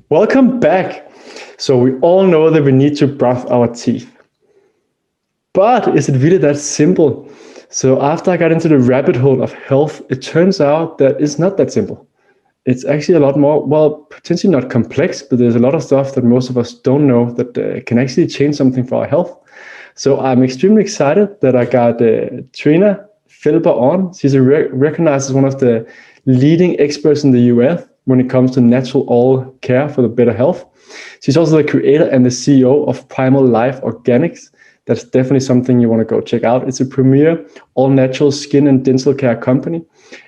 Welcome back. So we all know that we need to brush our teeth. But is it really that simple? So after I got into the rabbit hole of health, it turns out that it's not that simple. It's actually a lot more, well, potentially not complex, but there's a lot of stuff that most of us don't know that can actually change something for our health. So I'm extremely excited that I got Trina Felber on. She's recognized as one of the leading experts in the US when it comes to natural oral care for the better health. She's also the creator and the CEO of Primal Life Organics. That's definitely something you want to go check out. It's a premier all-natural skin and dental care company,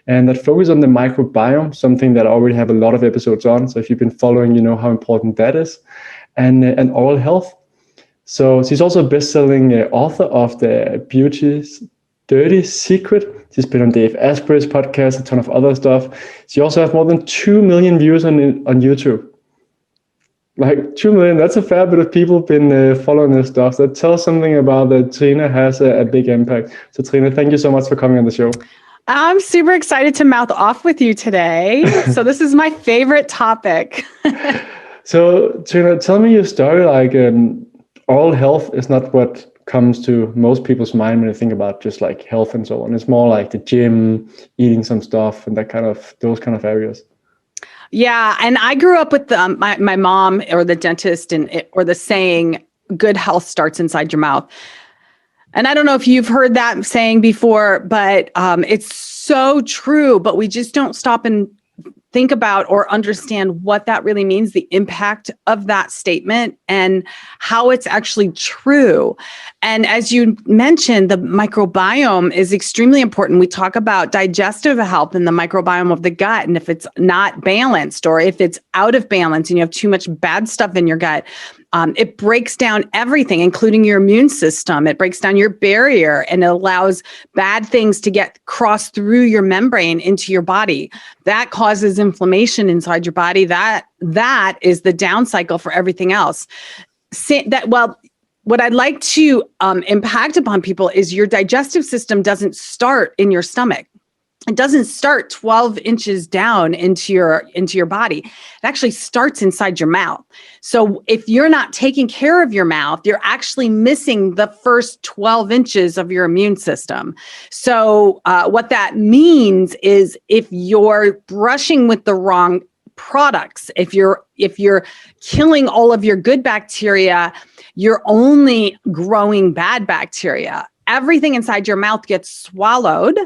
and that focuses on the microbiome, something that I already have a lot of episodes on. So if you've been following, you know how important that is, and oral health. So she's also a best-selling author of the Beauty's Dirty Secret. She's been on Dave Asprey's podcast, a ton of other stuff. She also has more than 2 million views on YouTube. Like 2 million, that's a fair bit of people been following this stuff. That tells something about that Trina has a big impact. So Trina, thank you so much for coming on the show. I'm super excited to mouth off with you today. So this is my favorite topic. So Trina, tell me your story. Like oral health is not what comes to most people's mind when they think about just like health and so on. It's more like the gym, eating some stuff and those kind of areas. Yeah, and I grew up with my mom or the dentist or the saying, good health starts inside your mouth. And I don't know if you've heard that saying before, but it's so true, but we just don't stop and think about or understand what that really means, the impact of that statement and how it's actually true. And as you mentioned, the microbiome is extremely important. We talk about digestive health and the microbiome of the gut. And if it's not balanced or if it's out of balance and you have too much bad stuff in your gut, it breaks down everything, including your immune system. It breaks down your barrier and it allows bad things to get crossed through your membrane into your body. That causes inflammation inside your body. That is the down cycle for everything else. What I'd like to impact upon people is your digestive system doesn't start in your stomach. It doesn't start 12 inches down into your body. It actually starts inside your mouth. So if you're not taking care of your mouth, you're actually missing the first 12 inches of your immune system. So what that means is if you're brushing with the wrong products, if you're killing all of your good bacteria, you're only growing bad bacteria. Everything inside your mouth gets swallowed.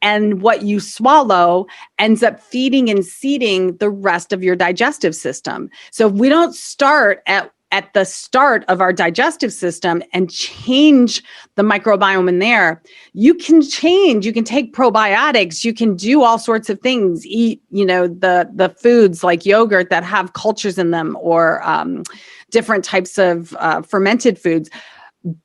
And what you swallow ends up feeding and seeding the rest of your digestive system. So if we don't start at the start of our digestive system and change the microbiome in there, you can take probiotics, you can do all sorts of things, eat, the foods like yogurt that have cultures in them or different types of fermented foods.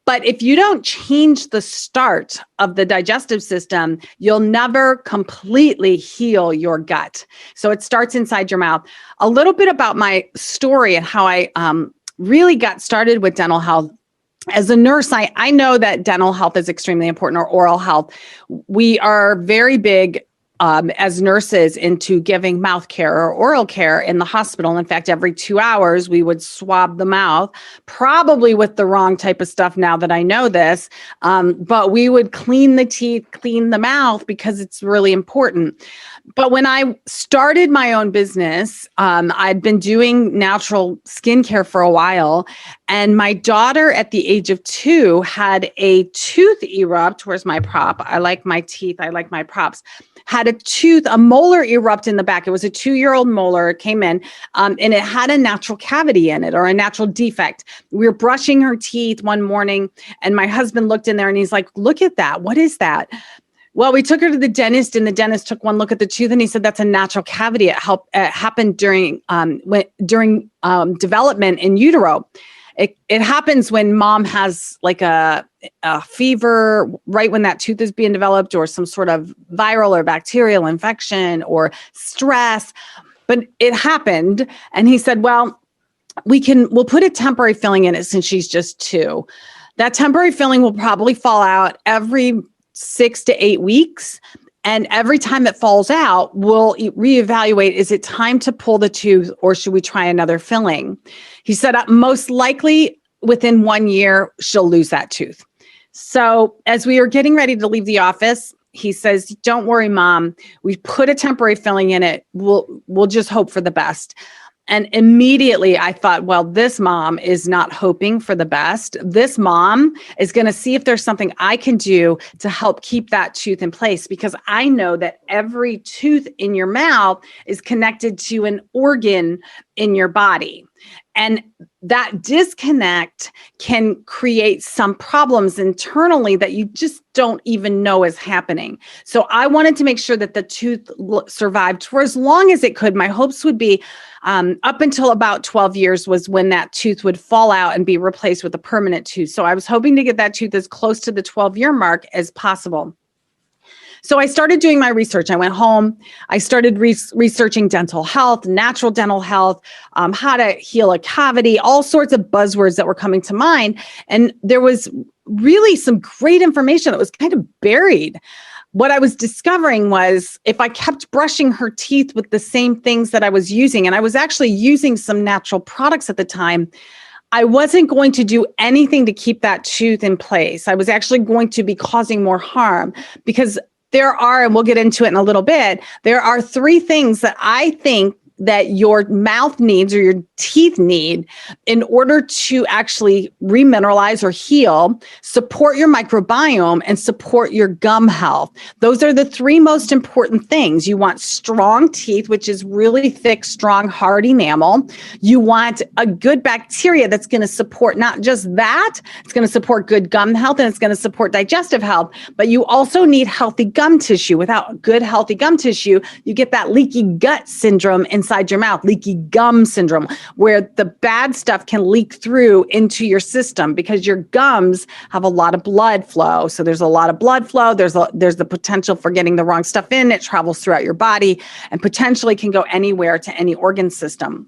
But if you don't change the start of the digestive system, you'll never completely heal your gut. So it starts inside your mouth. A little bit about my story and how I really got started with dental health. As a nurse, I know that dental health is extremely important, or oral health. We are very big as nurses into giving mouth care or oral care in the hospital. In fact, every 2 hours, we would swab the mouth, probably with the wrong type of stuff now that I know this, but we would clean the teeth, clean the mouth because it's really important. But when I started my own business, I'd been doing natural skincare for a while. And my daughter at the age of 2 had a tooth erupt. Where's my prop? I like my teeth. I like my props. Had a molar erupt in the back. It was a 2-year-old molar. It came in and it had a natural cavity in it or a natural defect. We were brushing her teeth one morning and my husband looked in there and he's like, look at that. What is that? Well, we took her to the dentist and the dentist took one look at the tooth and he said, that's a natural cavity. It happened during development in utero. It happens when mom has like a fever right when that tooth is being developed or some sort of viral or bacterial infection or stress. But it happened. And he said, well, we'll put a temporary filling in it since she's just 2. That temporary filling will probably fall out every 6 to 8 weeks. And every time it falls out, we'll reevaluate, is it time to pull the tooth or should we try another filling? He said, most likely within 1 year, she'll lose that tooth. So as we were getting ready to leave the office, he says, don't worry, Mom, we put a temporary filling in it. We'll just hope for the best. And immediately I thought, well, this mom is not hoping for the best. This mom is going to see if there's something I can do to help keep that tooth in place, because I know that every tooth in your mouth is connected to an organ in your body. And that disconnect can create some problems internally that you just don't even know is happening. So I wanted to make sure that the tooth survived for as long as it could. My hopes would be up until about 12 years was when that tooth would fall out and be replaced with a permanent tooth. So I was hoping to get that tooth as close to the 12-year mark as possible. So I started doing my research. I went home. I started researching dental health, natural dental health, how to heal a cavity, all sorts of buzzwords that were coming to mind. And there was really some great information that was kind of buried. What I was discovering was if I kept brushing her teeth with the same things that I was using, and I was actually using some natural products at the time, I wasn't going to do anything to keep that tooth in place. I was actually going to be causing more harm, because there are, and we'll get into it in a little bit, there are 3 things that I think that your mouth needs or your teeth need in order to actually remineralize or heal, support your microbiome, and support your gum health. Those are the 3 most important things. You want strong teeth, which is really thick, strong, hard enamel. You want a good bacteria that's going to support not just that, it's going to support good gum health and it's going to support digestive health, but you also need healthy gum tissue. Without good, healthy gum tissue, you get that leaky gut syndrome inside your mouth, leaky gum syndrome, where the bad stuff can leak through into your system because your gums have a lot of blood flow. So there's a lot of blood flow. There's the potential for getting the wrong stuff in. It travels throughout your body and potentially can go anywhere to any organ system.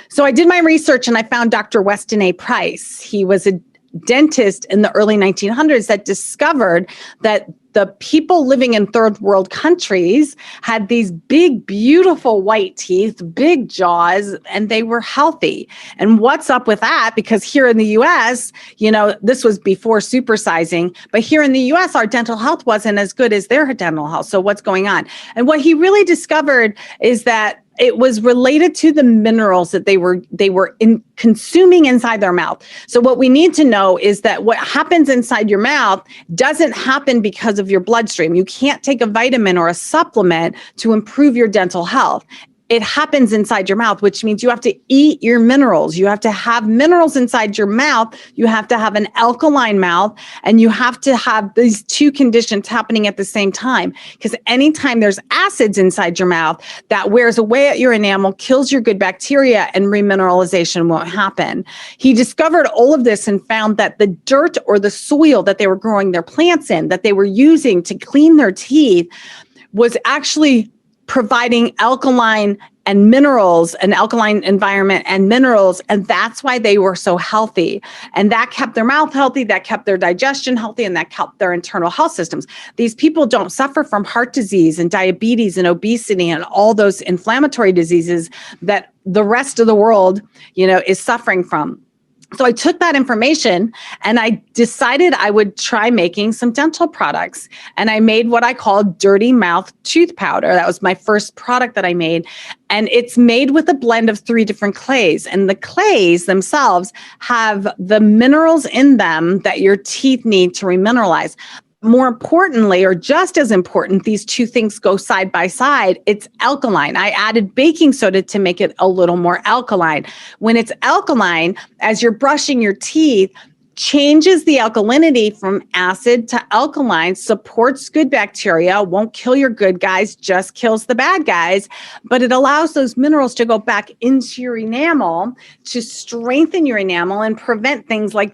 So I did my research and I found Dr. Weston A. Price. He was a dentist in the early 1900s that discovered that the people living in third world countries had these big, beautiful white teeth, big jaws, and they were healthy. And what's up with that? Because here in the US, this was before supersizing, but here in the US, our dental health wasn't as good as their dental health. So what's going on? And what he really discovered is that it was related to the minerals that they were consuming inside their mouth. So what we need to know is that what happens inside your mouth doesn't happen because of your bloodstream. You can't take a vitamin or a supplement to improve your dental health. It happens inside your mouth, which means you have to eat your minerals. You have to have minerals inside your mouth. You have to have an alkaline mouth, and you have to have these 2 conditions happening at the same time. Because anytime there's acids inside your mouth, that wears away at your enamel, kills your good bacteria, and remineralization won't happen. He discovered all of this and found that the dirt or the soil that they were growing their plants in, that they were using to clean their teeth, was actually providing alkaline and minerals, an alkaline environment and minerals. And that's why they were so healthy. And that kept their mouth healthy, that kept their digestion healthy, and that kept their internal health systems. These people don't suffer from heart disease and diabetes and obesity and all those inflammatory diseases that the rest of the world, is suffering from. So I took that information and I decided I would try making some dental products. And I made what I call dirty mouth tooth powder. That was my first product that I made. And it's made with a blend of 3 different clays. And the clays themselves have the minerals in them that your teeth need to remineralize. More importantly, or just as important, these 2 things go side by side. It's alkaline. I added baking soda to make it a little more alkaline. When it's alkaline, as you're brushing your teeth, changes the alkalinity from acid to alkaline, supports good bacteria, won't kill your good guys, just kills the bad guys, but it allows those minerals to go back into your enamel to strengthen your enamel and prevent things like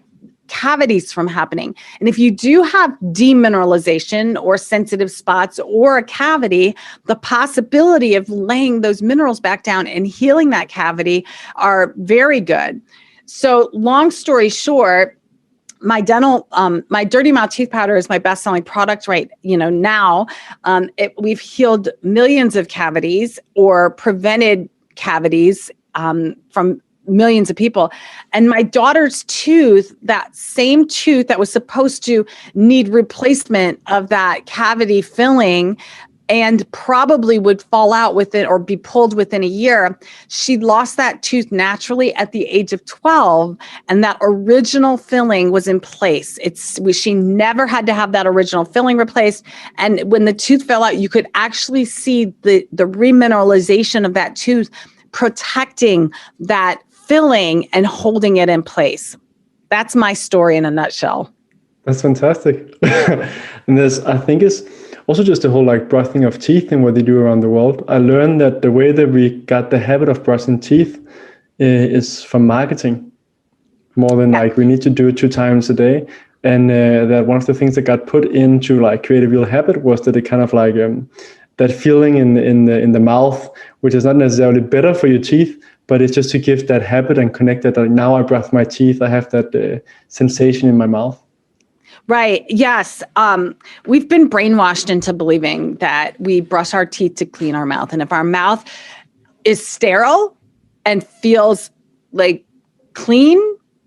cavities from happening. And if you do have demineralization or sensitive spots or a cavity, the possibility of laying those minerals back down and healing that cavity are very good. So long story short, my my dirty mouth tooth powder is my best-selling product right now. We've healed millions of cavities or prevented cavities from millions of people. And my daughter's tooth, that same tooth that was supposed to need replacement of that cavity filling and probably would fall out within or be pulled within a year, she lost that tooth naturally at the age of 12, and that original filling was in place. She never had to have that original filling replaced. And when the tooth fell out, you could actually see the remineralization of that tooth protecting that filling and holding it in place. That's my story in a nutshell. That's fantastic. And I think it's also just the whole like brushing of teeth and what they do around the world. I learned that the way that we got the habit of brushing teeth is from marketing, more than like we need to do it 2 times a day. And that one of the things that got put into like create a real habit was that it kind of like that feeling in the mouth, which is not necessarily better for your teeth, but it's just to give that habit and connect that. Like now I brush my teeth, I have that sensation in my mouth. Right. Yes. We've been brainwashed into believing that we brush our teeth to clean our mouth. And if our mouth is sterile and feels like clean,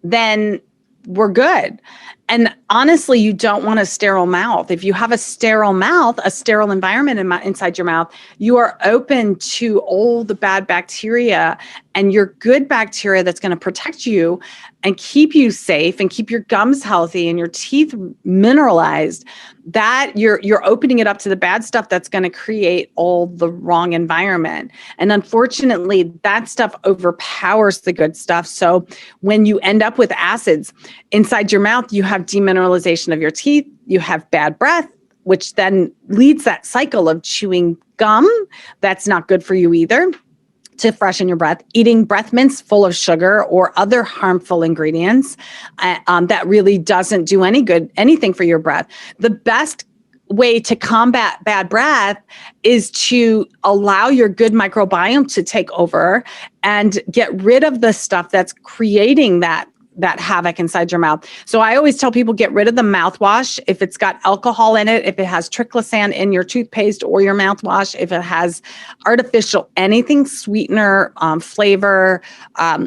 then we're good. And honestly, you don't want a sterile mouth. If you have a sterile mouth, a sterile environment inside your mouth, you are open to all the bad bacteria and your good bacteria that's going to protect you and keep you safe and keep your gums healthy and your teeth mineralized. That you're opening it up to the bad stuff that's going to create all the wrong environment. And unfortunately, that stuff overpowers the good stuff. So when you end up with acids inside your mouth, you have demineralization of your teeth, you have bad breath, which then leads that cycle of chewing gum. That's not good for you either. To freshen your breath, eating breath mints full of sugar or other harmful ingredients that really doesn't do anything for your breath. The best way to combat bad breath is to allow your good microbiome to take over and get rid of the stuff that's creating that havoc inside your mouth. So I always tell people, get rid of the mouthwash. If it's got alcohol in it, if it has triclosan in your toothpaste or your mouthwash, if it has artificial, anything sweetener, flavor,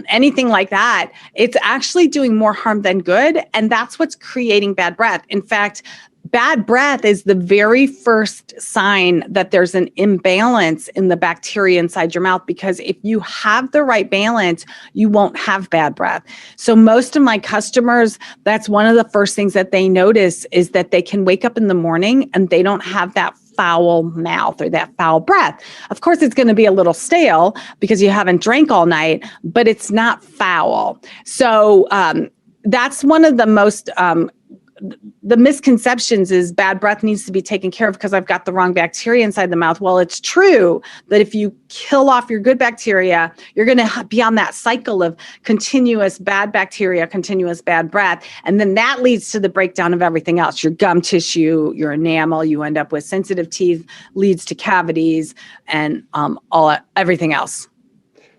anything like that, it's actually doing more harm than good. And that's what's creating bad breath. In fact, bad breath is the very first sign that there's an imbalance in the bacteria inside your mouth, because if you have the right balance, you won't have bad breath. So most of my customers, that's one of the first things that they notice is that they can wake up in the morning and they don't have that foul mouth or that foul breath. Of course, it's going to be a little stale because you haven't drank all night, but it's not foul. So that's one of the most the misconceptions is bad breath needs to be taken care of because I've got the wrong bacteria inside the mouth. Well, it's true that if you kill off your good bacteria, you're going to be on that cycle of continuous bad bacteria, continuous bad breath. And then that leads to the breakdown of everything else. Your gum tissue, your enamel, you end up with sensitive teeth, leads to cavities and everything else.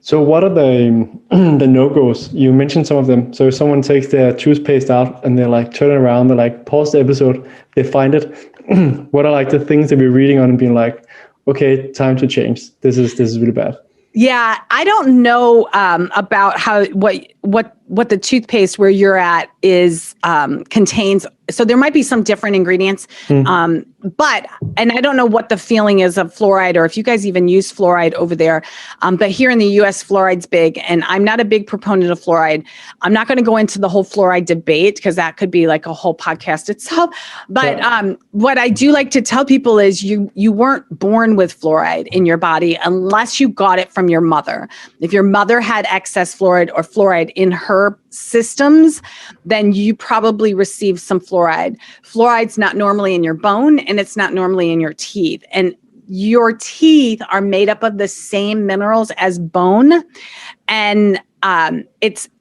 So what are the no-goes? You mentioned some of them. So if someone takes their toothpaste out and they're like, turn around, they're like, pause the episode, they find it. What are like the things that we're reading on and being like, okay, time to change. This is really bad. Yeah, I don't know about what the toothpaste where you're at is contains. So there might be some different ingredients, but I don't know what the feeling is of fluoride or if you guys even use fluoride over there. But here in the U.S., fluoride's big, and I'm not a big proponent of fluoride. I'm not going to go into the whole fluoride debate because that could be like a whole podcast itself. But what I do like to tell people is you weren't born with fluoride in your body unless you got it from your mother. If your mother had excess fluoride in her systems, then you probably received some fluoride. Fluoride's not normally in your bone and it's not normally in your teeth. And your teeth are made up of the same minerals as bone. And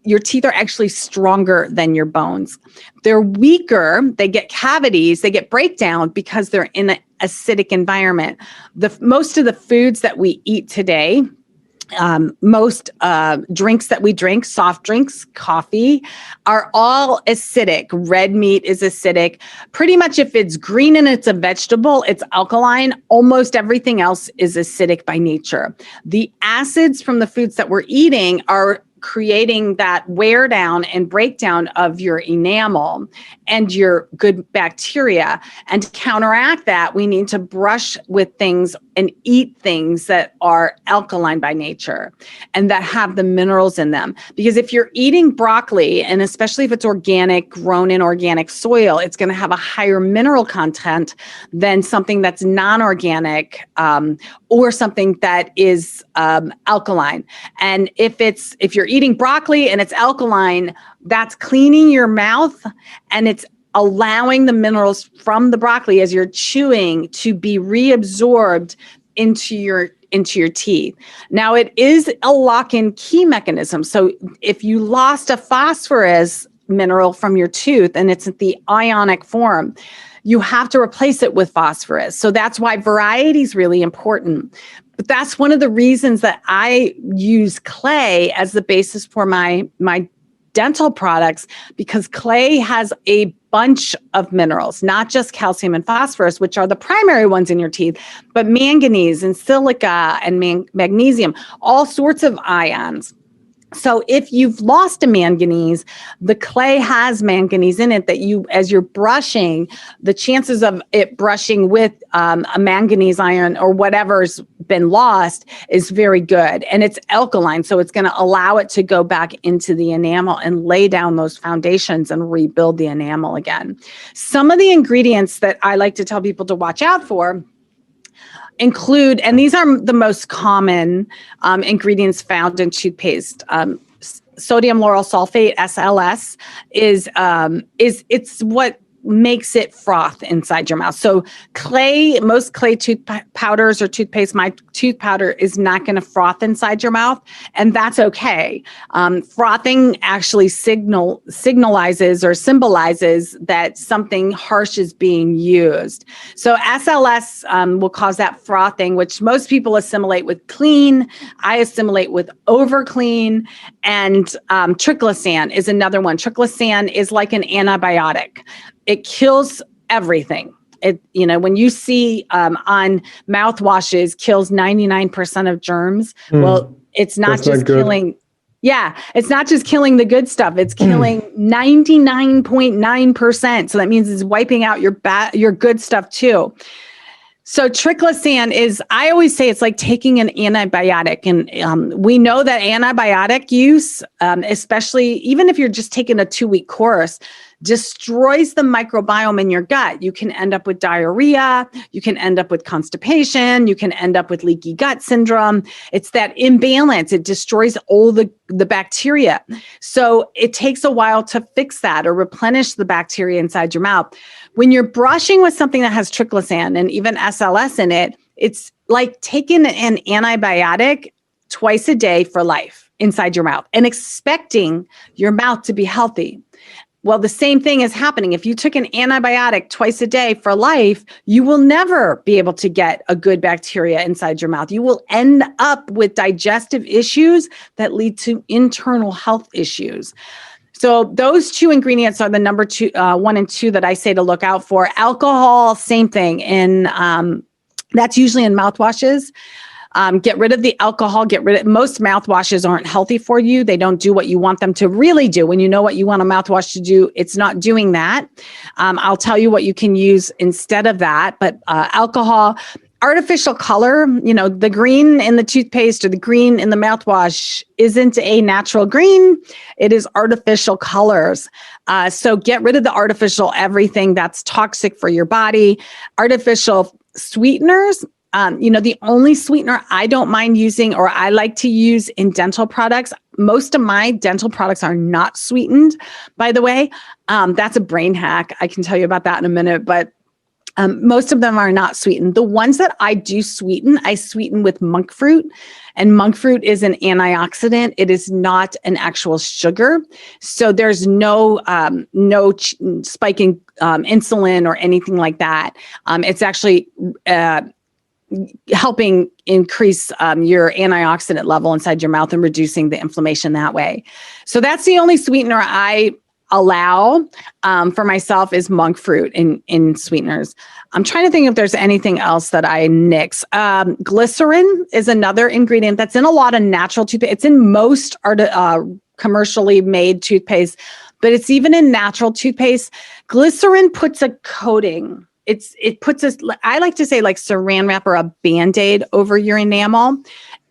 your teeth are actually stronger than your bones. They're weaker. They get cavities, they get breakdown because they're in an acidic environment. Most of the foods that we eat today most drinks that we drink, soft drinks, coffee, are all acidic. Red meat is acidic. Pretty much if it's green and it's a vegetable, it's alkaline. Almost everything else is acidic by nature. The acids from the foods that we're eating are creating that wear down and breakdown of your enamel and your good bacteria. And to counteract that, we need to brush with things and eat things that are alkaline by nature and that have the minerals in them. Because if you're eating broccoli, and especially if it's organic, grown in organic soil, it's going to have a higher mineral content than something that's non-organic or something that is alkaline. And if you're eating broccoli and it's alkaline, that's cleaning your mouth and it's allowing the minerals from the broccoli as you're chewing to be reabsorbed into your teeth. Now, it is a lock-in key mechanism. So if you lost a phosphorus mineral from your tooth and it's in the ionic form, you have to replace it with phosphorus. So that's why variety is really important. But that's one of the reasons that I use clay as the basis for my dental products, because clay has a bunch of minerals, not just calcium and phosphorus, which are the primary ones in your teeth, but manganese and silica and magnesium, all sorts of ions. So if you've lost a manganese, the clay has manganese in it that as you're brushing, the chances of it brushing with a manganese ion or whatever's been lost is very good. And it's alkaline, so it's going to allow it to go back into the enamel and lay down those foundations and rebuild the enamel again. Some of the ingredients that I like to tell people to watch out for include, and these are the most common ingredients found in toothpaste. Sodium lauryl sulfate, SLS, it's what makes it froth inside your mouth. So most clay tooth powders or toothpaste, my tooth powder is not going to froth inside your mouth, and that's okay. Frothing actually signalizes or symbolizes that something harsh is being used. So SLS will cause that frothing, which most people assimilate with clean. I assimilate with over clean, and triclosan is another one. Triclosan is like an antibiotic. It kills everything. When you see on mouthwashes kills 99% of germs, well, it's not just killing. Yeah, it's not just killing the good stuff. It's killing 99.9%. So that means it's wiping out your good stuff too. So triclosan is, I always say it's like taking an antibiotic. And we know that antibiotic use, especially even if you're just taking a 2-week course, destroys the microbiome in your gut. You can end up with diarrhea. You can end up with constipation. You can end up with leaky gut syndrome. It's that imbalance. It destroys all the bacteria. So it takes a while to fix that or replenish the bacteria inside your mouth. When you're brushing with something that has triclosan and even SLS in it, it's like taking an antibiotic twice a day for life inside your mouth and expecting your mouth to be healthy. Well, the same thing is happening. If you took an antibiotic twice a day for life, you will never be able to get a good bacteria inside your mouth. You will end up with digestive issues that lead to internal health issues. So those two ingredients are the number 1 and 2 that I say to look out for. Alcohol, same thing. And that's usually in mouthwashes. Get rid of the alcohol, most mouthwashes aren't healthy for you. They don't do what you want them to really do. When you know what you want a mouthwash to do, it's not doing that. I'll tell you what you can use instead of that, but alcohol, artificial color, the green in the toothpaste or the green in the mouthwash isn't a natural green. It is artificial colors. So get rid of the artificial everything that's toxic for your body. Artificial sweeteners. The only sweetener I don't mind using or I like to use in dental products, most of my dental products are not sweetened, by the way. That's a brain hack. I can tell you about that in a minute, but most of them are not sweetened. The ones that I do sweeten, I sweeten with monk fruit. And monk fruit is an antioxidant. It is not an actual sugar. So there's no spike in insulin or anything like that. It's actually helping increase your antioxidant level inside your mouth and reducing the inflammation that way. So that's the only sweetener I allow for myself is monk fruit in sweeteners. I'm trying to think if there's anything else that I nix. Glycerin is another ingredient that's in a lot of natural toothpaste. It's in most commercially made toothpaste, but it's even in natural toothpaste. Glycerin puts a coating. It puts I like to say like saran wrap or a Band-Aid over your enamel.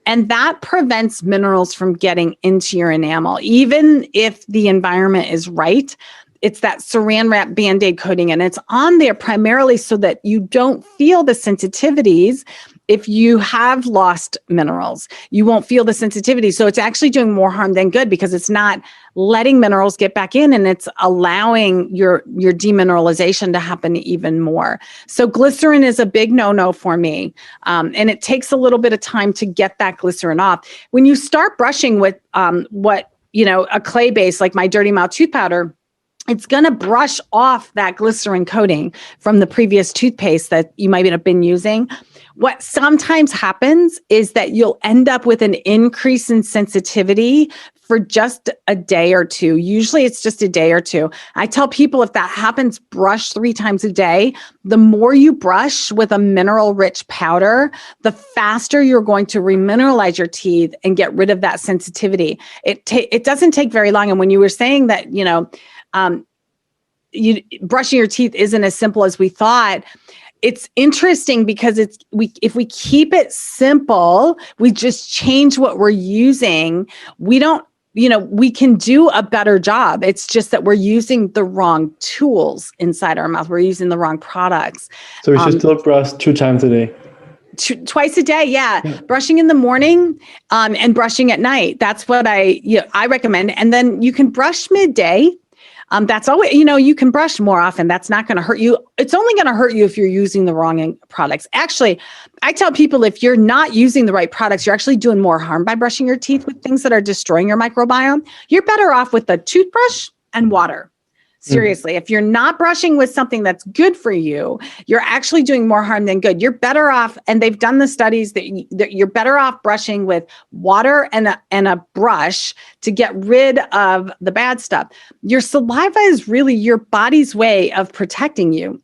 And that prevents minerals from getting into your enamel. Even if the environment is right, it's that saran wrap Band-Aid coating. And it's on there primarily so that you don't feel the sensitivities. If you have lost minerals, you won't feel the sensitivity. So it's actually doing more harm than good because it's not letting minerals get back in and it's allowing your demineralization to happen even more. So glycerin is a big no-no for me. And it takes a little bit of time to get that glycerin off. When you start brushing with a clay base like my Dirty Mouth tooth powder, it's going to brush off that glycerin coating from the previous toothpaste that you might have been using. What sometimes happens is that you'll end up with an increase in sensitivity for just a day or two. Usually it's just a day or two. I tell people if that happens, brush 3 times a day. The more you brush with a mineral-rich powder, the faster you're going to remineralize your teeth and get rid of that sensitivity. It doesn't take very long. And when you were saying that, brushing your teeth isn't as simple as we thought, it's interesting because if we keep it simple, we just change what we're using. We can do a better job. It's just that we're using the wrong tools inside our mouth. We're using the wrong products. So we should still brush 2 times a day. Twice a day, yeah. Brushing in the morning and brushing at night. That's what I recommend. And then you can brush midday. That's always, you can brush more often. That's not going to hurt you. It's only going to hurt you if you're using the wrong products. Actually, I tell people if you're not using the right products, you're actually doing more harm by brushing your teeth with things that are destroying your microbiome. You're better off with a toothbrush and water. Seriously, if you're not brushing with something that's good for you, you're actually doing more harm than good. You're better off, and they've done the studies that you're better off brushing with water and a brush to get rid of the bad stuff. Your saliva is really your body's way of protecting you.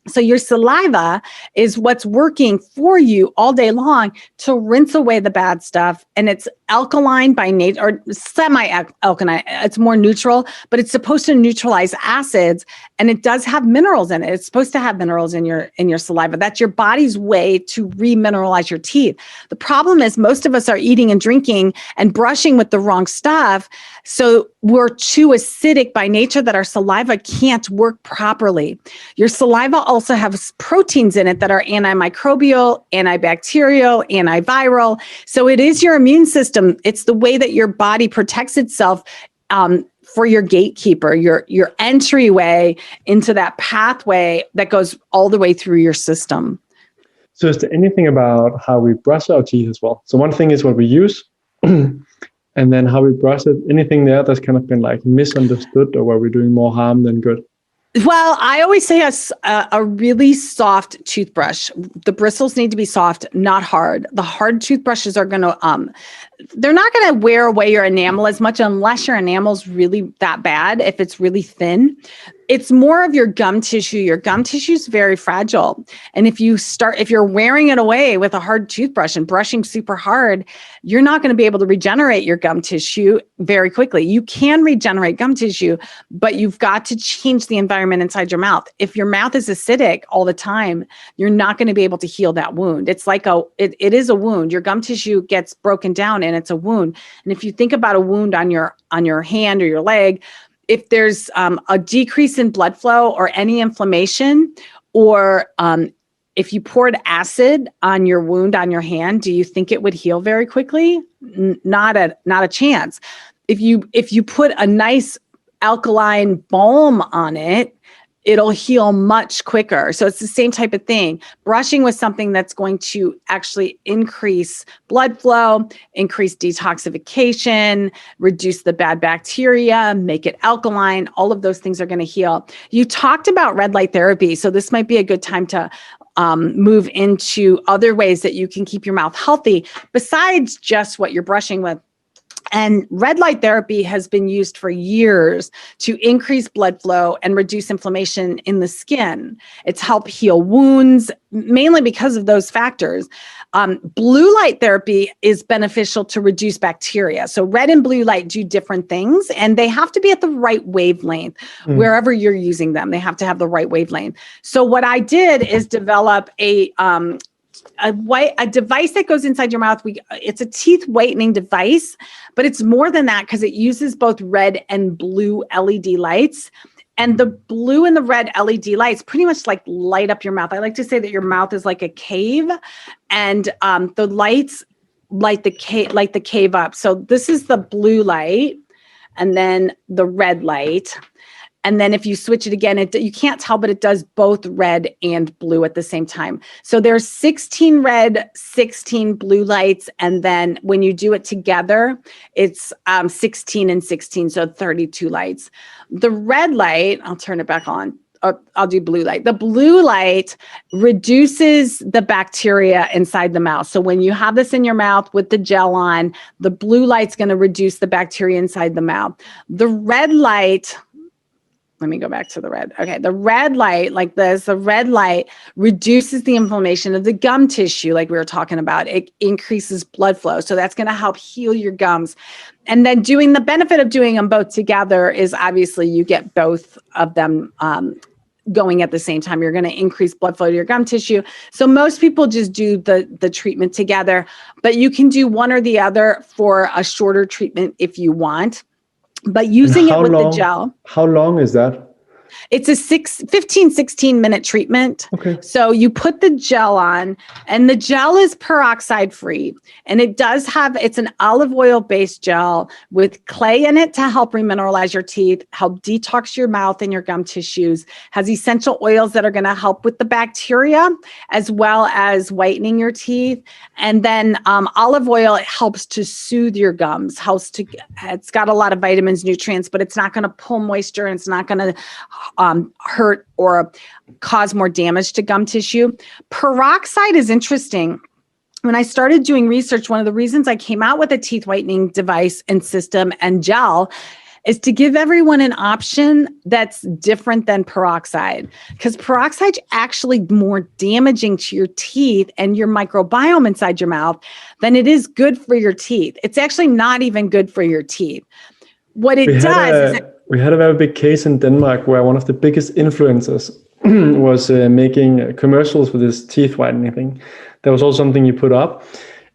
So your saliva is what's working for you all day long to rinse away the bad stuff. And it's alkaline by nature, or semi-alkaline. It's more neutral, but it's supposed to neutralize acids. And it does have minerals in it. It's supposed to have minerals in your saliva. That's your body's way to remineralize your teeth. The problem is most of us are eating and drinking and brushing with the wrong stuff. So we're too acidic by nature that our saliva can't work properly. Your saliva also has proteins in it that are antimicrobial, antibacterial, antiviral. So it is your immune system. It's the way that your body protects itself for your gatekeeper, your entryway into that pathway that goes all the way through your system. So is there anything about how we brush our teeth as well? So one thing is what we use. And then how we brush it, anything there that's kind of been like misunderstood or where we're doing more harm than good? Well, I always say a really soft toothbrush. The bristles need to be soft, not hard. The hard toothbrushes are going to, they're not going to wear away your enamel as much unless your enamel's really that bad, if it's really thin. It's more of your gum tissue. Your gum tissue is very fragile. And if you're wearing it away with a hard toothbrush and brushing super hard, you're not going to be able to regenerate your gum tissue very quickly. You can regenerate gum tissue, but you've got to change the environment inside your mouth. If your mouth is acidic all the time, you're not going to be able to heal that wound. It's like it is a wound. Your gum tissue gets broken down and it's a wound. And if you think about a wound on your hand or your leg, if there's a decrease in blood flow or any inflammation, or if you poured acid on your wound on your hand, do you think it would heal very quickly? Not a chance. If you put a nice alkaline balm on it, it'll heal much quicker. So it's the same type of thing. Brushing with something that's going to actually increase blood flow, increase detoxification, reduce the bad bacteria, make it alkaline. All of those things are going to heal. You talked about red light therapy. So this might be a good time to move into other ways that you can keep your mouth healthy besides just what you're brushing with. And red light therapy has been used for years to increase blood flow and reduce inflammation in the skin. It's helped heal wounds, mainly because of those factors. Blue light therapy is beneficial to reduce bacteria. So red and blue light do different things, and they have to be at the right wavelength. Wherever you're using them, they have to have the right wavelength. So what I did is develop a device that goes inside your mouth. It's a teeth whitening device, but it's more than that because it uses both red and blue LED lights. And the blue and the red LED lights pretty much like light up your mouth. I like to say that your mouth is like a cave, and the lights light the cave up. So this is the blue light, and then the red light. And then if you switch it again, you can't tell, but it does both red and blue at the same time. So there's 16 red, 16 blue lights. And then when you do it together, it's 16 and 16, so 32 lights. The red light, I'll turn it back on. I'll do blue light. The blue light reduces the bacteria inside the mouth. So when you have this in your mouth with the gel on, the blue light's going to reduce the bacteria inside the mouth. The red light... Let me go back to the red. Okay, the red light, like this, the red light reduces the inflammation of the gum tissue, like we were talking about. It increases blood flow. So that's going to help heal your gums. And then the benefit of doing them both together is obviously you get both of them going at the same time. You're going to increase blood flow to your gum tissue. So most people just do the treatment together, but you can do one or the other for a shorter treatment if you want. But using it with the gel. How long is that? It's a 16 minute treatment. Okay. So you put the gel on, and the gel is peroxide free. And it's an olive oil based gel with clay in it to help remineralize your teeth, help detox your mouth and your gum tissues, has essential oils that are going to help with the bacteria as well as whitening your teeth. And then olive oil, it helps to soothe your gums, it's got a lot of vitamins, nutrients, but it's not going to pull moisture, and it's not going to hurt or cause more damage to gum tissue. Peroxide is interesting. When I started doing research, one of the reasons I came out with a teeth whitening device and system and gel is to give everyone an option that's different than peroxide, because peroxide's actually more damaging to your teeth and your microbiome inside your mouth than it is good for your teeth. It's actually not even good for your teeth. What it does is we had a very big case in Denmark where one of the biggest influencers was making commercials for this teeth whitening thing. That was also something you put up.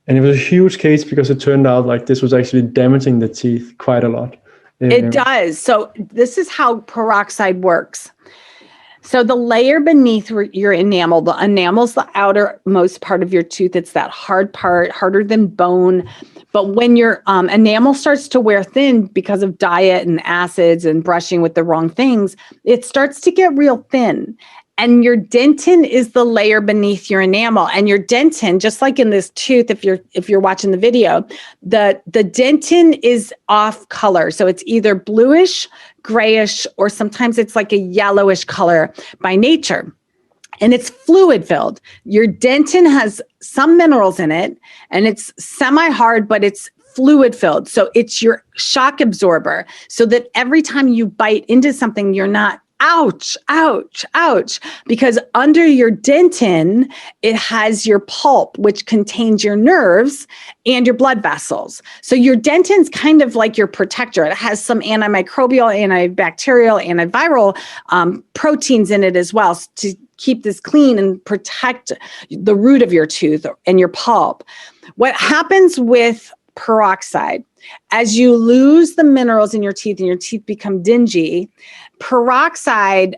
And it was a huge case because it turned out like this was actually damaging the teeth quite a lot. It does. So this is how peroxide works. So the layer beneath your enamel, the enamel's the outermost part of your tooth. It's that hard part, harder than bone. But when your enamel starts to wear thin because of diet and acids and brushing with the wrong things, it starts to get real thin. And your dentin is the layer beneath your enamel. And your dentin, just like in this tooth, if you're watching the video, the dentin is off color. So it's either bluish, grayish, or sometimes it's like a yellowish color by nature. And it's fluid filled. Your dentin has some minerals in it, and it's semi-hard, but it's fluid filled. So it's your shock absorber, so that every time you bite into something, you're not ouch, ouch, ouch, because under your dentin, it has your pulp, which contains your nerves and your blood vessels. So your dentin's kind of like your protector. It has some antimicrobial, antibacterial, antiviral proteins in it as well to keep this clean and protect the root of your tooth and your pulp. What happens with peroxide, as you lose the minerals in your teeth and your teeth become dingy, peroxide,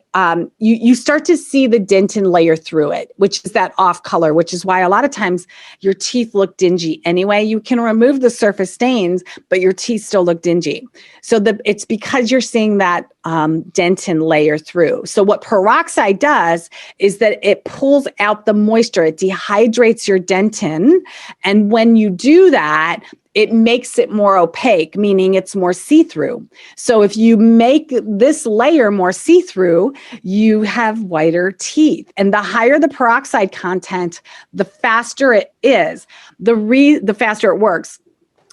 you start to see the dentin layer through it, which is that off color, which is why a lot of times your teeth look dingy anyway. You can remove the surface stains, but your teeth still look dingy. So it's because you're seeing that dentin layer through. So what peroxide does is that it pulls out the moisture. It dehydrates your dentin. And when you do that, it makes it more opaque, meaning it's more see-through. So if you make this layer more see-through, you have whiter teeth. And the higher the peroxide content, the faster it is, the faster it works,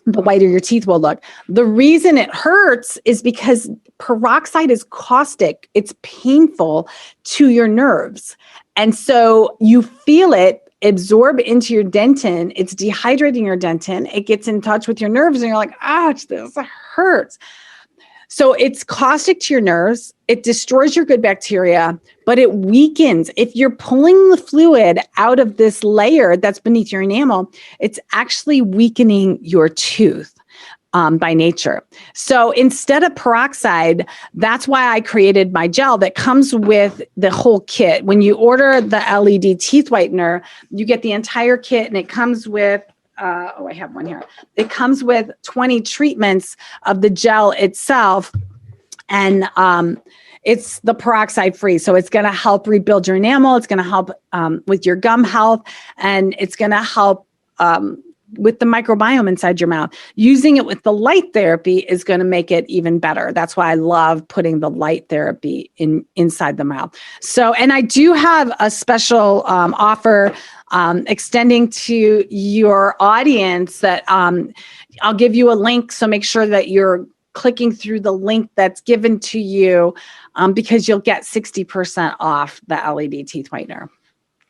the whiter your teeth will look. The reason it hurts is because peroxide is caustic. It's painful to your nerves. And so you feel it absorb into your dentin. It's dehydrating your dentin. It gets in touch with your nerves and you're like, ouch, this hurts. So it's caustic to your nerves. It destroys your good bacteria, but it weakens. If you're pulling the fluid out of this layer that's beneath your enamel, it's actually weakening your tooth. By nature. So instead of peroxide, that's why I created my gel that comes with the whole kit. When you order the LED teeth whitener, you get the entire kit, and it comes with, I have one here. It comes with 20 treatments of the gel itself. And it's the peroxide free. So it's going to help rebuild your enamel. It's going to help with your gum health, and it's going to help with the microbiome inside your mouth. Using it with the light therapy is going to make it even better. That's why I love putting the light therapy inside the mouth. So, and I do have a special offer extending to your audience that I'll give you a link. So make sure that you're clicking through the link that's given to you because you'll get 60% off the LED teeth whitener.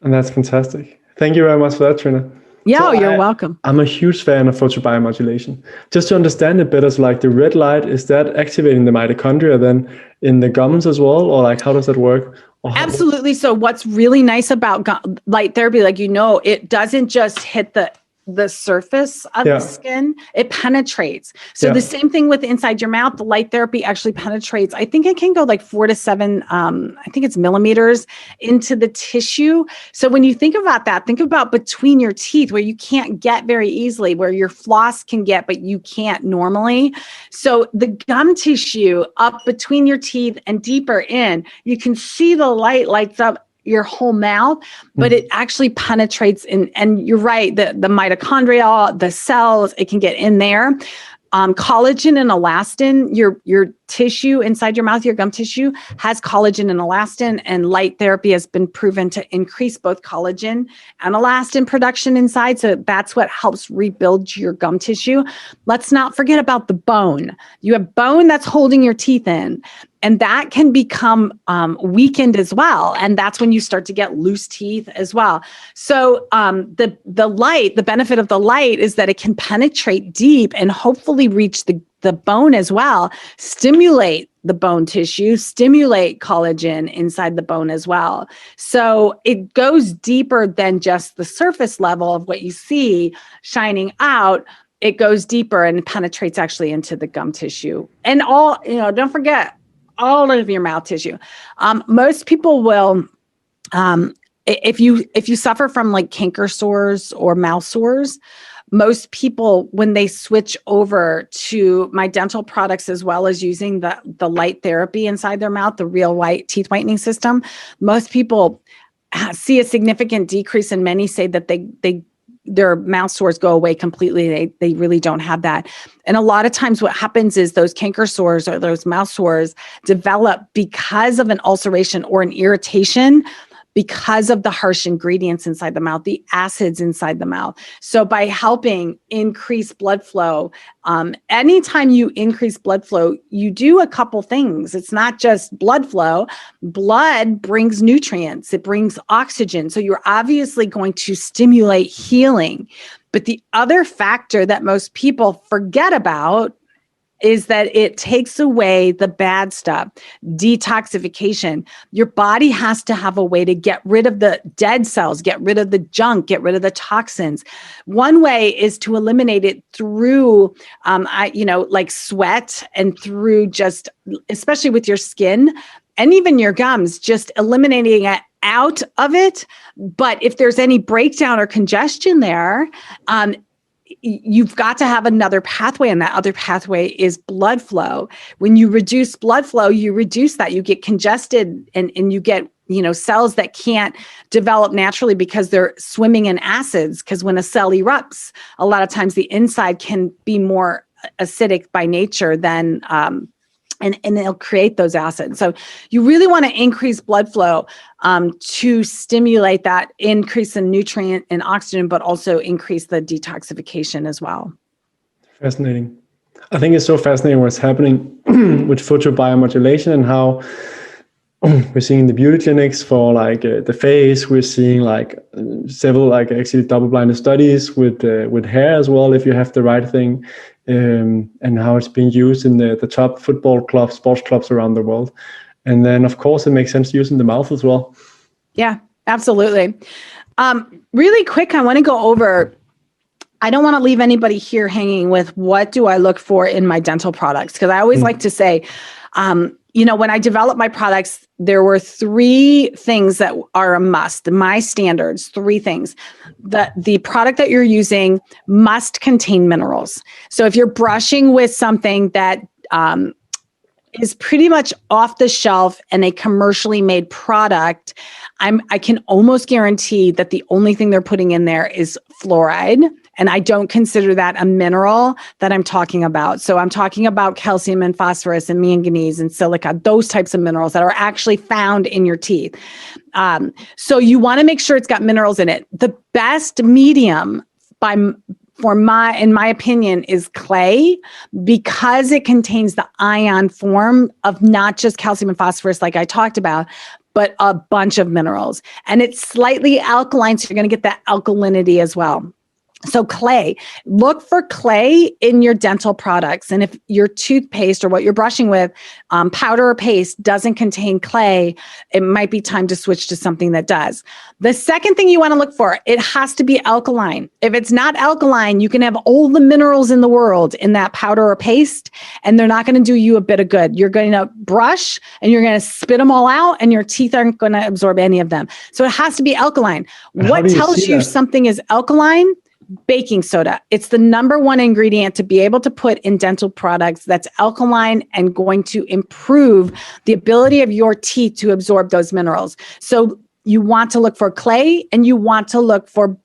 And that's fantastic. Thank you very much for that, Trina. Yeah, so you're welcome. I'm a huge fan of photobiomodulation. Just to understand it better, so like the red light, is that activating the mitochondria then in the gums as well? Or like, how does that work? Absolutely. So what's really nice about light therapy, like, it doesn't just hit the surface of the skin, it penetrates. So the same thing with inside your mouth, the light therapy actually penetrates. I think it can go like 4 to 7, I think it's millimeters into the tissue. So when you think about that, think about between your teeth where you can't get very easily, where your floss can get, but you can't normally. So the gum tissue up between your teeth and deeper in, you can see the light lights up your whole mouth, but it actually penetrates in, and you're right, the mitochondria, the cells, it can get in there. Collagen and elastin, your tissue inside your mouth, your gum tissue has collagen and elastin, and light therapy has been proven to increase both collagen and elastin production inside. So that's what helps rebuild your gum tissue. Let's not forget about the bone. You have bone that's holding your teeth in, and that can become weakened as well. And that's when you start to get loose teeth as well. So the benefit of the light is that it can penetrate deep and hopefully reach the bone as well, stimulate the bone tissue, stimulate collagen inside the bone as well. So it goes deeper than just the surface level of what you see shining out. It goes deeper and penetrates actually into the gum tissue. And don't forget, all of your mouth tissue. Most people will, if you suffer from like canker sores or mouth sores, most people, when they switch over to my dental products, as well as using the light therapy inside their mouth, the real white teeth whitening system, most people see a significant decrease, and many say that their mouth sores go away completely. They really don't have that. And a lot of times what happens is those canker sores or those mouth sores develop because of an ulceration or an irritation, because of the harsh ingredients inside the mouth, the acids inside the mouth. So by helping increase blood flow, anytime you increase blood flow, you do a couple things. It's not just blood flow. Blood brings nutrients. It brings oxygen. So you're obviously going to stimulate healing. But the other factor that most people forget about is that it takes away the bad stuff, detoxification. Your body has to have a way to get rid of the dead cells, get rid of the junk, get rid of the toxins. One way is to eliminate it through, like sweat, and through just, especially with your skin and even your gums, just eliminating it out of it. But if there's any breakdown or congestion there, you've got to have another pathway, and that other pathway is blood flow. When you reduce blood flow, you reduce that, you get congested, and you get, cells that can't develop naturally because they're swimming in acids. Because when a cell erupts, a lot of times the inside can be more acidic by nature than, and it'll create those acids. So you really want to increase blood flow to stimulate that increase in nutrient and oxygen, but also increase the detoxification as well. Fascinating. I think it's so fascinating what's happening with photobiomodulation, and how we're seeing the beauty clinics for the face. We're seeing several actually double-blinded studies with hair as well, if you have the right thing, and how it's being used in the top football clubs, sports clubs around the world. And then, of course, it makes sense to use in the mouth as well. Yeah, absolutely. Really quick, I want to go over, I don't want to leave anybody here hanging with what do I look for in my dental products? Because I always like to say, when I developed my products, there were 3 things that are a must. My standards, 3 things. The product that you're using must contain minerals. So if you're brushing with something that is pretty much off the shelf and a commercially made product, I can almost guarantee that the only thing they're putting in there is fluoride. And I don't consider that a mineral that I'm talking about. So I'm talking about calcium and phosphorus and manganese and silica, those types of minerals that are actually found in your teeth. So you want to make sure it's got minerals in it. The best medium in my opinion, is clay, because it contains the ion form of not just calcium and phosphorus like I talked about, but a bunch of minerals. And it's slightly alkaline, so you're going to get that alkalinity as well. So clay, look for clay in your dental products. And if your toothpaste or what you're brushing with, powder or paste, doesn't contain clay, it might be time to switch to something that does. The second thing you want to look for, it has to be alkaline. If it's not alkaline, you can have all the minerals in the world in that powder or paste, and they're not going to do you a bit of good. You're going to brush and you're going to spit them all out, and your teeth aren't going to absorb any of them. So it has to be alkaline. What tells you something is alkaline? Baking soda. It's the number 1 ingredient to be able to put in dental products that's alkaline and going to improve the ability of your teeth to absorb those minerals. So you want to look for clay, and you want to look for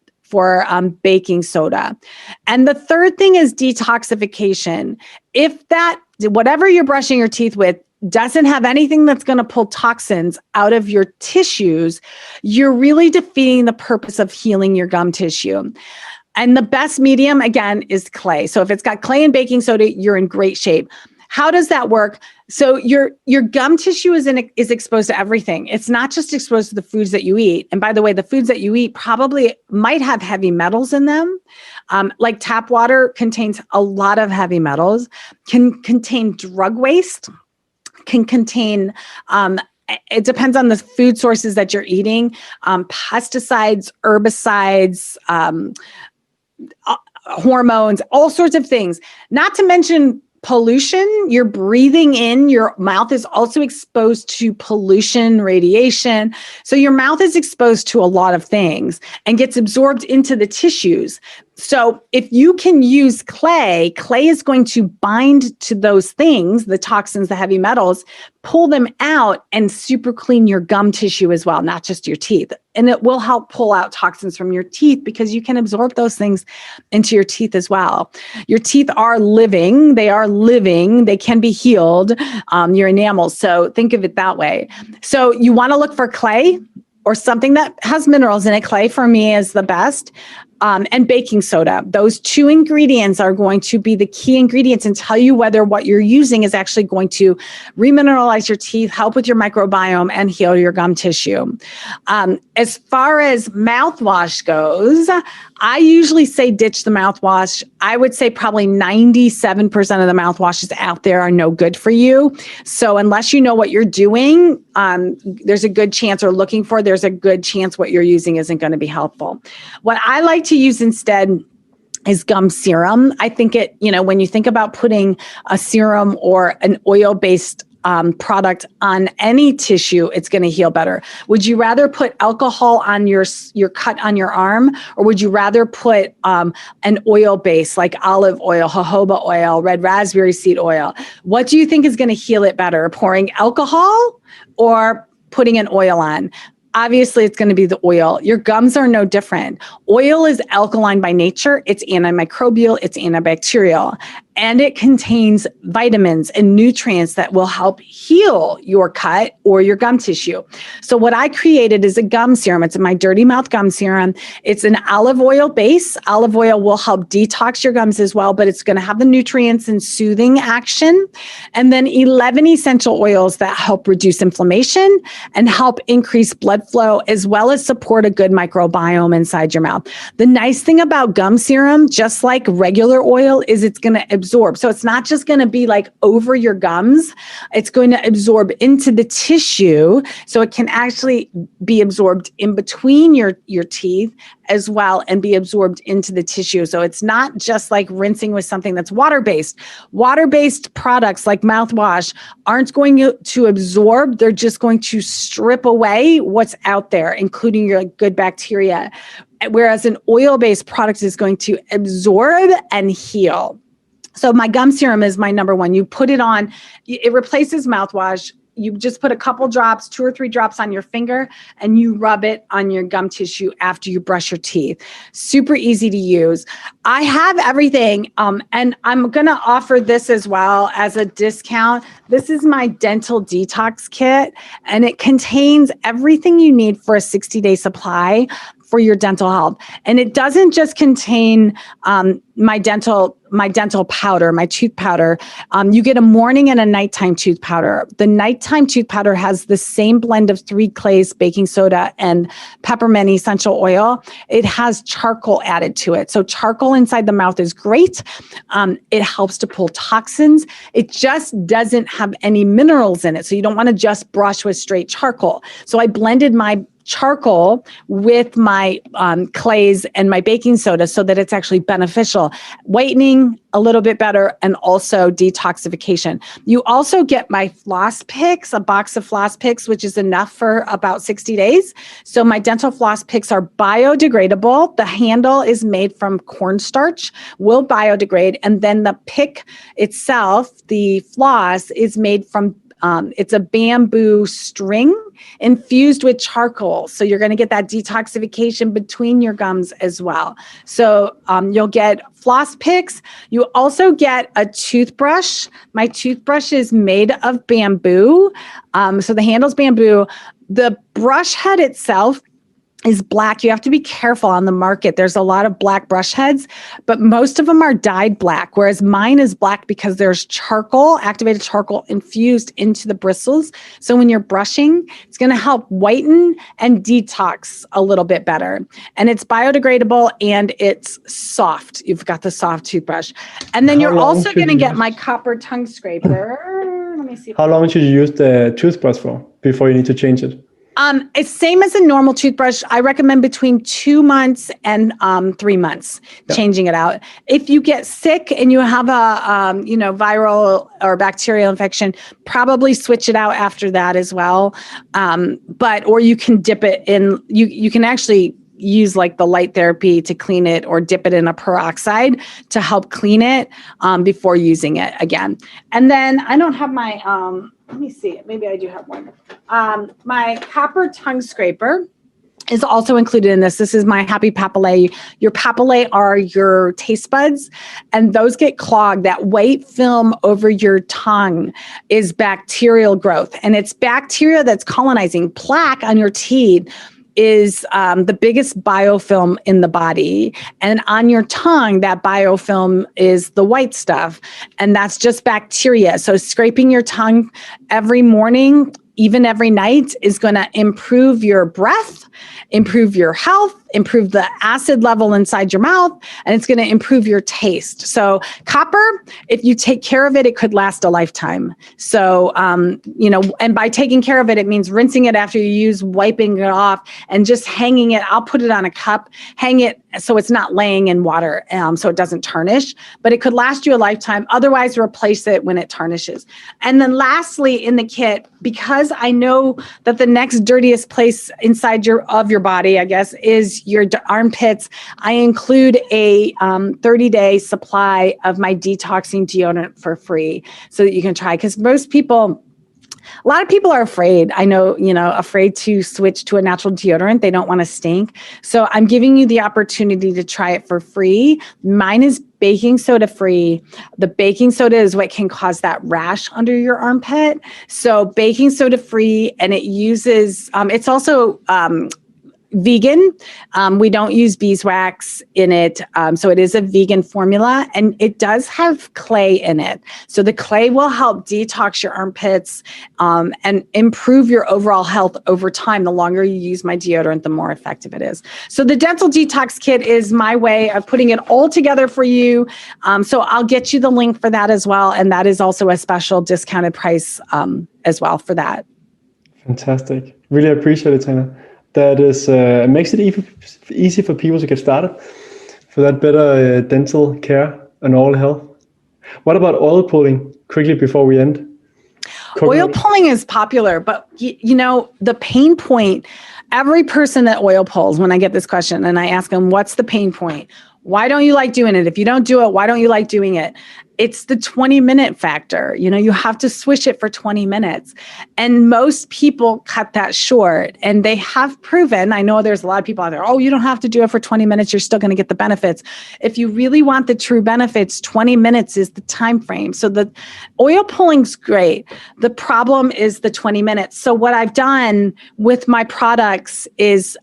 baking soda. And the third thing is detoxification. If that, whatever you're brushing your teeth with, doesn't have anything that's going to pull toxins out of your tissues, you're really defeating the purpose of healing your gum tissue. And the best medium, again, is clay. So if it's got clay and baking soda, you're in great shape. How does that work? So your gum tissue is exposed to everything. It's not just exposed to the foods that you eat. And by the way, the foods that you eat probably might have heavy metals in them. Like tap water contains a lot of heavy metals, can contain drug waste, can contain it depends on the food sources that you're eating, pesticides, herbicides, hormones, all sorts of things. Not to mention pollution. You're breathing in, your mouth is also exposed to pollution, radiation. So your mouth is exposed to a lot of things and gets absorbed into the tissues. So if you can use clay, clay is going to bind to those things, the toxins, the heavy metals, pull them out and super clean your gum tissue as well, not just your teeth. And it will help pull out toxins from your teeth because you can absorb those things into your teeth as well. Your teeth are living, they can be healed, your enamels. So think of it that way. So you want to look for clay or something that has minerals in it. Clay for me is the best. And baking soda. Those 2 ingredients are going to be the key ingredients and tell you whether what you're using is actually going to remineralize your teeth, help with your microbiome, and heal your gum tissue. As far as mouthwash goes, I usually say ditch the mouthwash. I would say probably 97% of the mouthwashes out there are no good for you. So unless you know what you're doing, there's a good chance what you're using isn't going to be helpful. What I like to use instead is gum serum. I think when you think about putting a serum or an oil-based product on any tissue, it's going to heal better. Would you rather put alcohol on your cut on your arm, or would you rather put an oil base like olive oil, jojoba oil, red raspberry seed oil? What do you think is going to heal it better, pouring alcohol or putting an oil on? Obviously, it's going to be the oil. Your gums are no different. Oil is alkaline by nature. It's antimicrobial. It's antibacterial. And it contains vitamins and nutrients that will help heal your cut or your gum tissue. So what I created is a gum serum. It's my Dirty Mouth Gum Serum. It's an olive oil base. Olive oil will help detox your gums as well, but it's going to have the nutrients and soothing action. And then 11 essential oils that help reduce inflammation and help increase blood flow, as well as support a good microbiome inside your mouth. The nice thing about gum serum, just like regular oil, is it's going to absorb. So it's not just going to be like over your gums. It's going to absorb into the tissue. So it can actually be absorbed in between your teeth as well and be absorbed into the tissue. So it's not just like rinsing with something that's water-based. Water-based products like mouthwash aren't going to absorb. They're just going to strip away what's out there, including your good bacteria. Whereas an oil-based product is going to absorb and heal. So my gum serum is my number one. You put it on, it replaces mouthwash. You just put a couple drops, 2 or 3 drops on your finger, and you rub it on your gum tissue after you brush your teeth. Super easy to use. I have everything, and I'm going to offer this as well as a discount. This is my dental detox kit, and it contains everything you need for a 60-day supply for your dental health. And it doesn't just contain my dental powder, my tooth powder. You get a morning and a nighttime tooth powder. The nighttime tooth powder has the same blend of 3 clays, baking soda, and peppermint essential oil. It has charcoal added to it. So charcoal inside the mouth is great. It helps to pull toxins. It just doesn't have any minerals in it. So you don't want to just brush with straight charcoal. So I blended my charcoal with my clays and my baking soda so that it's actually beneficial. Whitening a little bit better, and also detoxification. You also get my floss picks, a box of floss picks, which is enough for about 60 days. So my dental floss picks are biodegradable. The handle is made from cornstarch, will biodegrade. And then the pick itself, the floss, is made from it's a bamboo string infused with charcoal. So you're going to get that detoxification between your gums as well. So you'll get floss picks. You also get a toothbrush. My toothbrush is made of bamboo. So the handle's bamboo. The brush head itself is black. You have to be careful on the market. There's a lot of black brush heads, but most of them are dyed black, whereas mine is black because there's charcoal, activated charcoal infused into the bristles. So when you're brushing, it's going to help whiten and detox a little bit better. And it's biodegradable and it's soft. You've got the soft toothbrush. And then you're also going to get my copper tongue scraper. Let me see. How long should you use the toothbrush for before you need to change it? It's same as a normal toothbrush. I recommend between 2 months and 3 months changing it out. If you get sick and you have a viral or bacterial infection, probably switch it out after that as well. Or you can dip it in. You can actually use like the light therapy to clean it, or dip it in a peroxide to help clean it before using it again. And then I don't have my, let me see, maybe I do have one. My copper tongue scraper is also included in this. This is my happy papillae. Your papillae are your taste buds, and those get clogged. That white film over your tongue is bacterial growth, and it's bacteria that's colonizing. Plaque on your teeth is the biggest biofilm in the body. And on your tongue, that biofilm is the white stuff. And that's just bacteria. So scraping your tongue every morning, even every night, is going to improve your breath, improve your health, improve the acid level inside your mouth, and it's going to improve your taste. So copper, if you take care of it, it could last a lifetime. So, and by taking care of it, it means rinsing it after you use, wiping it off, and just hanging it. I'll put it on a cup, hang it so it's not laying in water, so it doesn't tarnish, but it could last you a lifetime. Otherwise, replace it when it tarnishes. And then lastly, in the kit, because I know that the next dirtiest place inside your body, I guess, is your armpits, I include a 30-day supply of my detoxing deodorant for free so that you can try. Because a lot of people are afraid. I know, afraid to switch to a natural deodorant. They don't want to stink. So I'm giving you the opportunity to try it for free. Mine is baking soda free. The baking soda is what can cause that rash under your armpit. So baking soda free, and it uses, it's also, vegan. We don't use beeswax in it. So it is a vegan formula, and it does have clay in it. So the clay will help detox your armpits and improve your overall health over time. The longer you use my deodorant, the more effective it is. So the dental detox kit is my way of putting it all together for you. So I'll get you the link for that as well. And that is also a special discounted price as well for that. Fantastic. Really appreciate it, Trina. That is makes it easy for people to get started for that better dental care and oral health. What about oil pulling? Quickly before we end. Oil pulling is popular, but the pain point, every person that oil pulls, when I get this question and I ask them, what's the pain point? Why don't you like doing it? If you don't do it, why don't you like doing it? It's the 20-minute factor. You have to swish it for 20 minutes. And most people cut that short. And they have proven, I know there's a lot of people out there, oh, you don't have to do it for 20 minutes. You're still going to get the benefits. If you really want the true benefits, 20 minutes is the time frame. So the oil pulling's great. The problem is the 20 minutes. So what I've done with my products is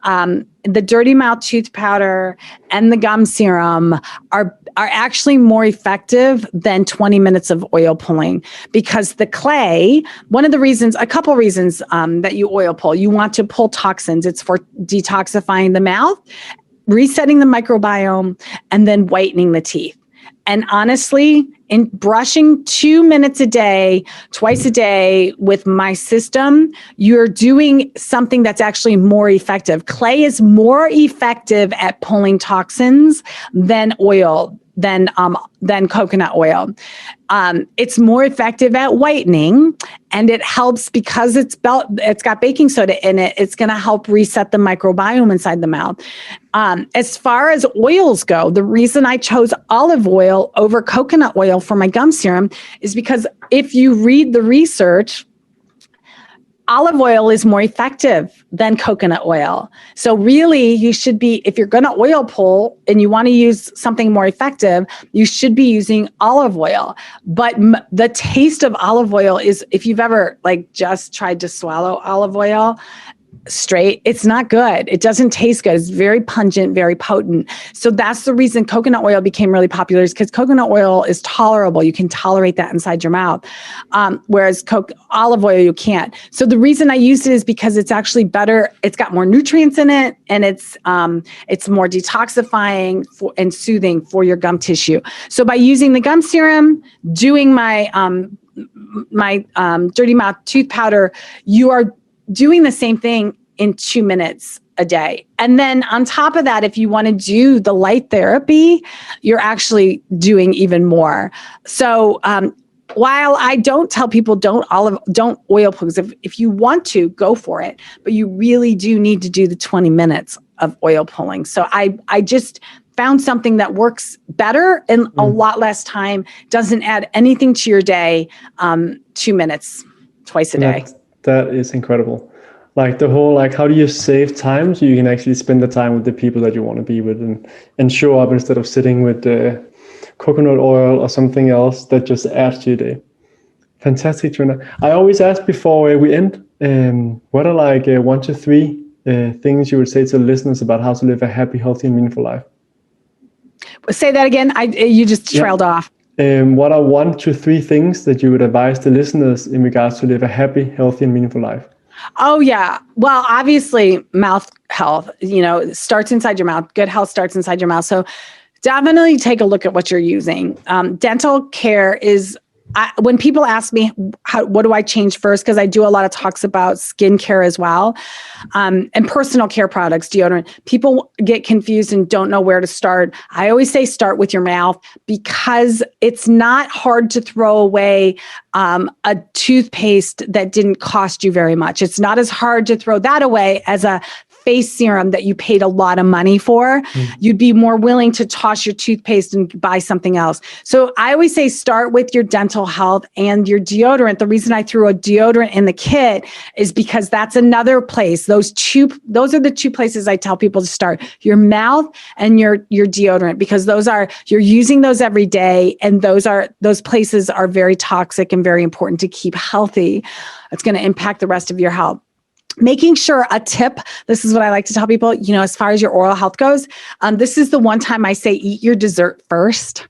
the Dirty Mouth tooth powder and the gum serum are actually more effective than 20 minutes of oil pulling, because the clay, a couple reasons that you oil pull, you want to pull toxins. It's for detoxifying the mouth, resetting the microbiome, and then whitening the teeth. And honestly, in brushing 2 minutes a day, twice a day with my system, you're doing something that's actually more effective. Clay is more effective at pulling toxins than coconut oil. It's more effective at whitening, and it helps because it's got baking soda in it. It's going to help reset the microbiome inside the mouth. As far as oils go, the reason I chose olive oil over coconut oil for my gum serum is because if you read the research, olive oil is more effective than coconut oil. So really, you should be, if you're going to oil pull and you want to use something more effective, you should be using olive oil. But the taste of olive oil is, if you've ever just tried to swallow olive oil straight, it's not good. It doesn't taste good. It's very pungent, very potent. So that's the reason coconut oil became really popular, is because coconut oil is tolerable. You can tolerate that inside your mouth. Whereas olive oil, you can't. So the reason I used it is because it's actually better. It's got more nutrients in it, and it's more detoxifying and soothing for your gum tissue. So by using the gum serum, doing my Dirty Mouth tooth powder, you are doing the same thing in 2 minutes a day. And then on top of that, if you want to do the light therapy, you're actually doing even more. So while I don't tell people don't oil pull, because if you want to, go for it, but you really do need to do the 20 minutes of oil pulling. So I just found something that works better in a lot less time, doesn't add anything to your day, 2 minutes twice a day. That is incredible. The whole, how do you save time so you can actually spend the time with the people that you want to be with and show up instead of sitting with coconut oil or something else that just adds to your day. Fantastic, Trina. I always ask before we end, what are 1 to 3 things you would say to the listeners about how to live a happy, healthy, and meaningful life? Say that again. You just trailed off. What are 1 to 3 things that you would advise the listeners in regards to live a happy, healthy, and meaningful life? Oh, yeah. Well, obviously, mouth health, starts inside your mouth. Good health starts inside your mouth. So definitely take a look at what you're using. Dental care is, when people ask me, what do I change first? Because I do a lot of talks about skincare as well, and personal care products, deodorant. People get confused and don't know where to start. I always say start with your mouth, because it's not hard to throw away a toothpaste that didn't cost you very much. It's not as hard to throw that away as a face serum that you paid a lot of money for. You'd be more willing to toss your toothpaste and buy something else. So I always say start with your dental health and your deodorant. The reason I threw a deodorant in the kit is because that's another place. Those are the two places I tell people to start: your mouth and your deodorant, because you're using those every day, and those places are very toxic and very important to keep healthy. It's going to impact the rest of your health. Making sure, a tip, this is what I like to tell people, as far as your oral health goes, this is the one time I say eat your dessert first.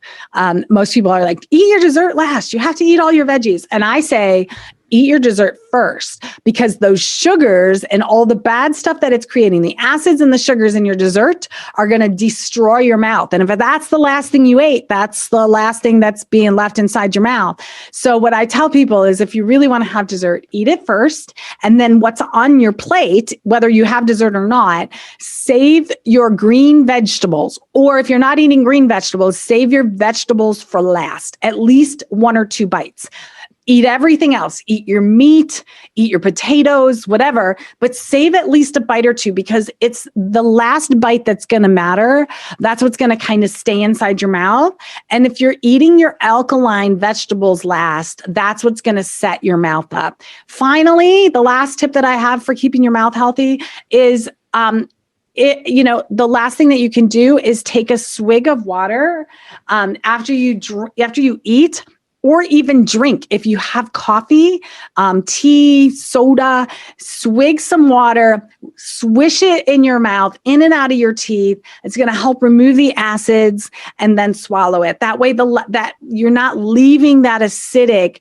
Most people are like, eat your dessert last. You have to eat all your veggies. And I say, eat your dessert first, because those sugars and all the bad stuff that it's creating, the acids and the sugars in your dessert, are going to destroy your mouth. And if that's the last thing you ate, that's the last thing that's being left inside your mouth. So what I tell people is, if you really want to have dessert, eat it first. And then what's on your plate, whether you have dessert or not, save your green vegetables. Or if you're not eating green vegetables, save your vegetables for last, at least 1 or 2 bites. Eat everything else. Eat your meat, eat your potatoes, whatever, but save at least a bite or two, because it's the last bite that's going to matter. That's what's going to kind of stay inside your mouth. And if you're eating your alkaline vegetables last, that's what's going to set your mouth up. Finally, the last tip that I have for keeping your mouth healthy is, the last thing that you can do is take a swig of water after you eat, or even drink. If you have coffee, tea, soda, swig some water, swish it in your mouth, in and out of your teeth. It's going to help remove the acids, and then swallow it. That way, that you're not leaving that acidic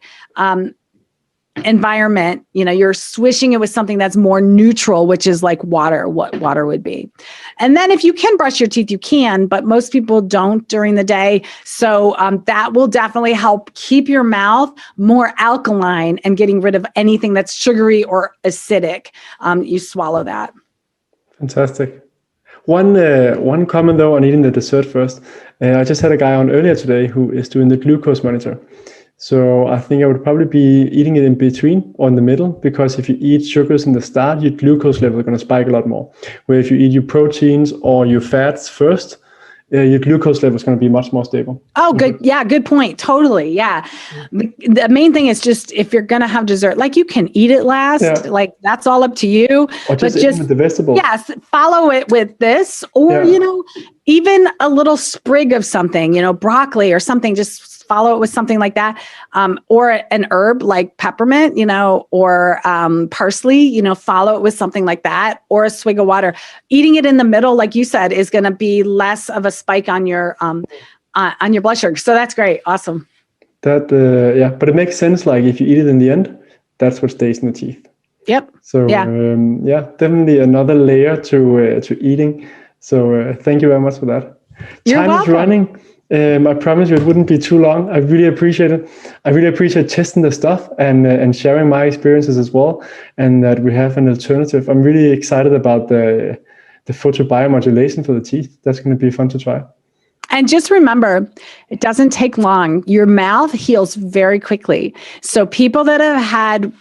environment. You're swishing it with something that's more neutral, which is like water, what water would be. And then if you can brush your teeth, you can, but most people don't during the day. So that will definitely help keep your mouth more alkaline and getting rid of anything that's sugary or acidic. You swallow that. Fantastic. One comment though on eating the dessert first. I just had a guy on earlier today who is doing the glucose monitor. So I think I would probably be eating it in between or in the middle, because if you eat sugars in the start, your glucose level is going to spike a lot more. Where if you eat your proteins or your fats first, your glucose level is going to be much more stable. Oh, good. Yeah, good point. Totally. Yeah. The main thing is just, if you're going to have dessert, like, you can eat it last, like that's all up to you. Or just eat with the vegetables. Yes. Follow it with this, or, even a little sprig of something, broccoli or something, just follow it with something like that. Or an herb like peppermint, or parsley, follow it with something like that, or a swig of water. Eating it in the middle, like you said, is going to be less of a spike on your blood sugar. So that's great. Awesome. But it makes sense. Like, if you eat it in the end, that's what stays in the teeth. Yep. So definitely another layer to eating. So thank you very much for that. You're welcome. Time is running. I promise you it wouldn't be too long. I really appreciate it. I really appreciate testing the stuff and sharing my experiences as well, and that we have an alternative. I'm really excited about the photobiomodulation for the teeth. That's going to be fun to try. And just remember, it doesn't take long. Your mouth heals very quickly. So people that have had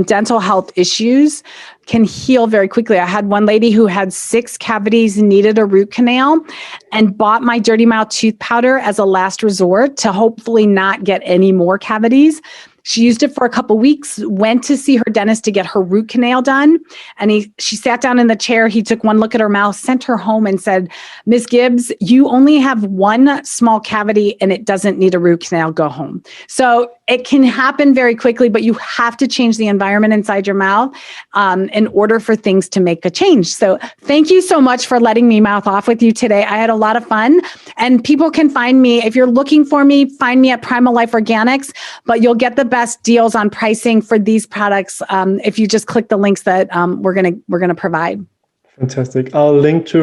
dental health issues can heal very quickly. I had one lady who had 6 cavities and needed a root canal, and bought my Dirty Mouth tooth powder as a last resort to hopefully not get any more cavities. She used it for a couple of weeks, went to see her dentist to get her root canal done. And she sat down in the chair. He took one look at her mouth, sent her home, and said, "Ms. Gibbs, you only have 1 small cavity and it doesn't need a root canal. Go home." So it can happen very quickly, but you have to change the environment inside your mouth in order for things to make a change. So thank you so much for letting me mouth off with you today. I had a lot of fun, and people can find me. If you're looking for me, find me at Primal Life Organics, but you'll get the best best deals on pricing for these products if you just click the links that we're gonna provide. Fantastic. I'll link to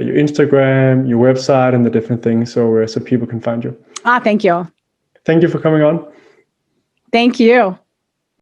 your Instagram, your website, and the different things so people can find you. Thank you. Thank you for coming on. Thank you.